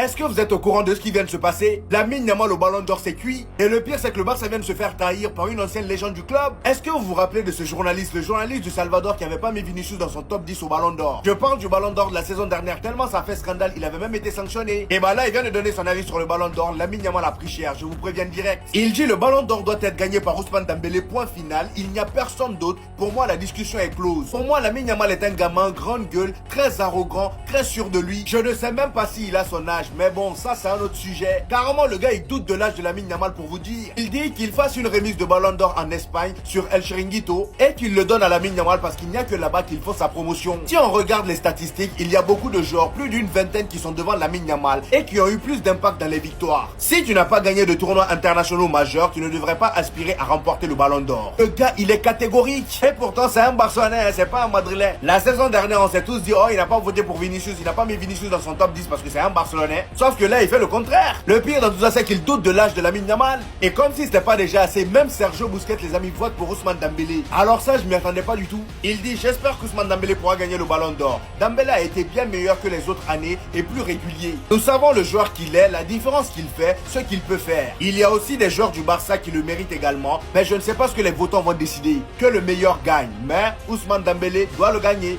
Est-ce que vous êtes au courant de ce qui vient de se passer? Lamine Yamal au Ballon d'Or c'est cuit. Et le pire c'est que le Barça vient de se faire trahir par une ancienne légende du club. Est-ce que vous vous rappelez de ce journaliste, le journaliste du Salvador qui avait pas mis Vinicius dans son top 10 au Ballon d'Or? Je parle du Ballon d'Or de la saison dernière tellement ça a fait scandale, il avait même été sanctionné. Et bah là il vient de donner son avis sur le Ballon d'Or. Lamine Yamal a pris cher, je vous préviens direct. Il dit le Ballon d'Or doit être gagné par Ousmane Dembélé, point final. Il n'y a personne d'autre. Pour moi la discussion est close. Pour moi Lamine Yamal est un gamin, grande gueule, très arrogant, très sûr de lui. Je ne sais même pas s'il a son âge, mais bon, ça c'est un autre sujet. Carrément, le gars il doute de l'âge de Lamine Yamal pour vous dire. Il dit qu'il fasse une remise de Ballon d'Or en Espagne sur El Chiringuito et qu'il le donne à Lamine Yamal parce qu'il n'y a que là-bas qu'il faut sa promotion. Si on regarde les statistiques, il y a beaucoup de joueurs, plus d'une vingtaine qui sont devant Lamine Yamal et qui ont eu plus d'impact dans les victoires. Si tu n'as pas gagné de tournois internationaux majeurs, tu ne devrais pas aspirer à remporter le Ballon d'Or. Le gars il est catégorique et pourtant c'est un Barcelonais, c'est pas un Madrilène. La saison dernière on s'est tous dit oh il n'a pas voté pour Vinicius, il n'a pas mis Vinicius dans son top 10 parce que c'est un Barcelonais. Sauf que là il fait le contraire. Le pire dans tout ça c'est qu'il doute de l'âge de Lamine Yamal. Et comme si c'était pas déjà assez, même Sergio Busquets les amis votent pour Ousmane Dembélé. Alors ça je m'y attendais pas du tout. Il dit j'espère qu'Ousmane Dembélé pourra gagner le Ballon d'Or. Dembélé a été bien meilleur que les autres années et plus régulier. Nous savons le joueur qu'il est, la différence qu'il fait, ce qu'il peut faire. Il y a aussi des joueurs du Barça qui le méritent également, mais je ne sais pas ce que les votants vont décider. Que le meilleur gagne, mais Ousmane Dembélé doit le gagner.